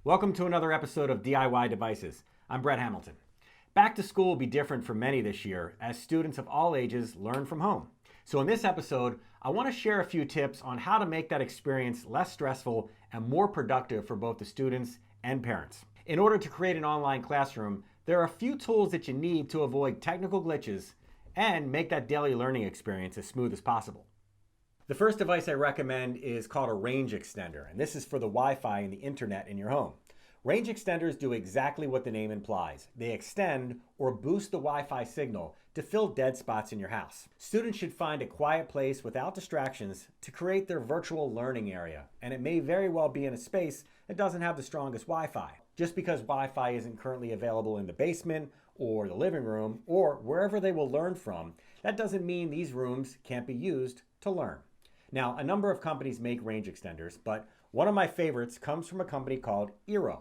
Welcome to another episode of DIY Devices. I'm Bret Hamilton. Back to school will be different for many this year as students of all ages learn from home. So in this episode, I want to share a few tips on how to make that experience less stressful and more productive for both the students and parents. In order to create an online classroom, there are a few tools that you need to avoid technical glitches and make that daily learning experience as smooth as possible. The first device I recommend is called a range extender, and this is for the Wi-Fi and the internet in your home. Range extenders do exactly what the name implies. They extend or boost the Wi-Fi signal to fill dead spots in your house. Students should find a quiet place without distractions to create their virtual learning area, and it may very well be in a space that doesn't have the strongest Wi-Fi. Just because Wi-Fi isn't currently available in the basement or the living room or wherever they will learn from, that doesn't mean these rooms can't be used to learn. Now, a number of companies make range extenders, but one of my favorites comes from a company called Eero.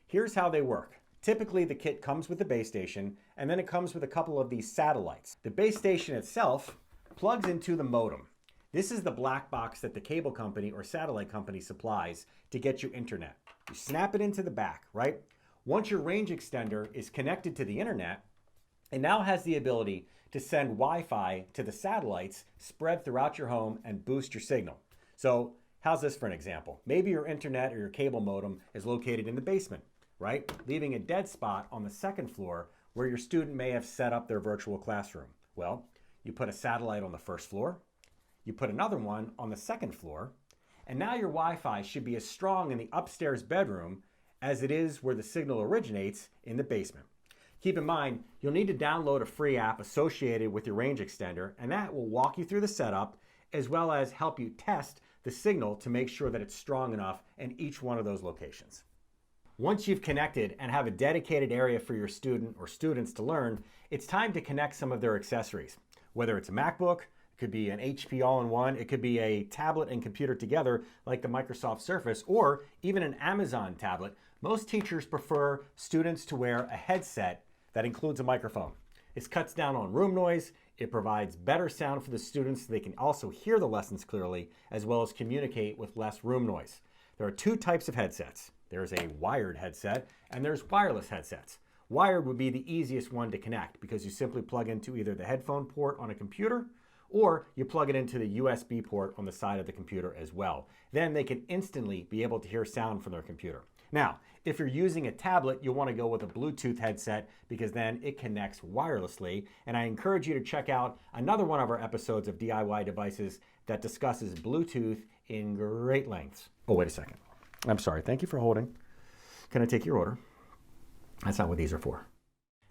Here's how they work. Typically, the kit comes with the base station, and then it comes with a couple of these satellites. The base station itself plugs into the modem. This is the black box that the cable company or satellite company supplies to get you internet. You snap it into the back, right? Once your range extender is connected to the internet, it now has the ability to send Wi-Fi to the satellites spread throughout your home and boost your signal. So how's this for an example? Maybe your internet or your cable modem is located in the basement, right? Leaving a dead spot on the second floor where your student may have set up their virtual classroom. Well, you put a satellite on the first floor, you put another one on the second floor, and now your Wi-Fi should be as strong in the upstairs bedroom as it is where the signal originates in the basement. Keep in mind, you'll need to download a free app associated with your range extender, and that will walk you through the setup as well as help you test the signal to make sure that it's strong enough in each one of those locations. Once you've connected and have a dedicated area for your student or students to learn, it's time to connect some of their accessories. Whether it's a MacBook, it could be an HP all-in-one, it could be a tablet and computer together like the Microsoft Surface, or even an Amazon tablet. Most teachers prefer students to wear a headset that includes a microphone. It cuts down on room noise, it provides better sound for the students so they can also hear the lessons clearly, as well as communicate with less room noise. There are two types of headsets. There's a wired headset and there's wireless headsets. Wired would be the easiest one to connect because you simply plug into either the headphone port on a computer or you plug it into the USB port on the side of the computer as well. Then they can instantly be able to hear sound from their computer. Now, if you're using a tablet, you'll want to go with a Bluetooth headset because then it connects wirelessly. And I encourage you to check out another one of our episodes of DIY Devices that discusses Bluetooth in great lengths. Oh, wait a second. I'm sorry. Thank you for holding. Can I take your order? That's not what these are for.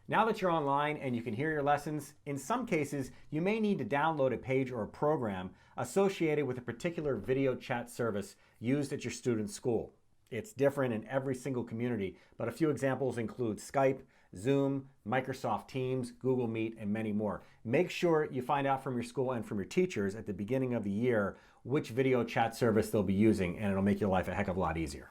Now that you're online and you can hear your lessons, in some cases, you may need to download a page or a program associated with a particular video chat service used at your student's school. It's different in every single community, but a few examples include Skype, Zoom, Microsoft Teams, Google Meet, and many more. Make sure you find out from your school and from your teachers at the beginning of the year which video chat service they'll be using, and it'll make your life a heck of a lot easier.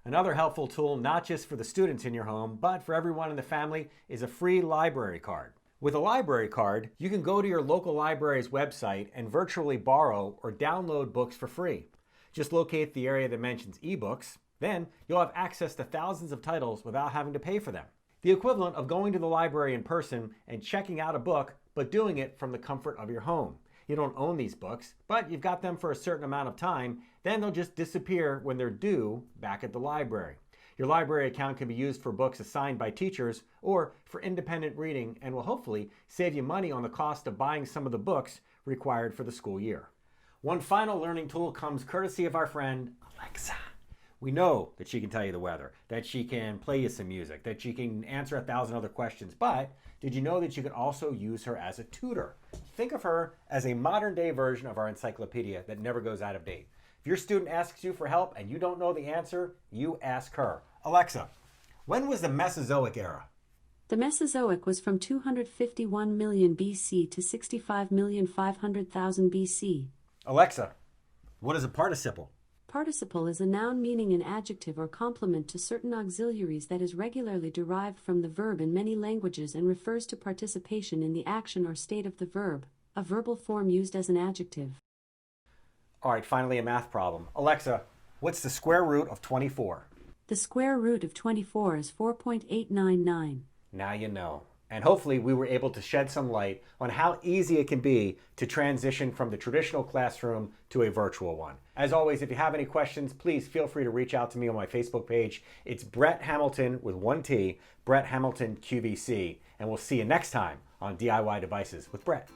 Another helpful tool, not just for the students in your home, but for everyone in the family, is a free library card. With a library card, you can go to your local library's website and virtually borrow or download books for free. Just locate the area that mentions ebooks, then you'll have access to thousands of titles without having to pay for them. The equivalent of going to the library in person and checking out a book, but doing it from the comfort of your home. You don't own these books, but you've got them for a certain amount of time, then they'll just disappear when they're due back at the library. Your library account can be used for books assigned by teachers or for independent reading and will hopefully save you money on the cost of buying some of the books required for the school year. One final learning tool comes courtesy of our friend, Alexa. We know that she can tell you the weather, that she can play you some music, that she can answer 1,000 other questions, but did you know that you can also use her as a tutor? Think of her as a modern day version of our encyclopedia that never goes out of date. If your student asks you for help and you don't know the answer, you ask her. Alexa, when was the Mesozoic era? The Mesozoic was from 251 million BC to 65,500,000 BC. Alexa, what is a participle? Participle is a noun meaning an adjective or complement to certain auxiliaries that is regularly derived from the verb in many languages and refers to participation in the action or state of the verb, a verbal form used as an adjective. All right, finally a math problem. Alexa, what's the square root of 24? The square root of 24 is 4.899. Now you know. And hopefully we were able to shed some light on how easy it can be to transition from the traditional classroom to a virtual one. As always, if you have any questions, please feel free to reach out to me on my Facebook page. It's Bret Hamilton with one T, Bret Hamilton QVC. And we'll see you next time on DIY Devices with Bret.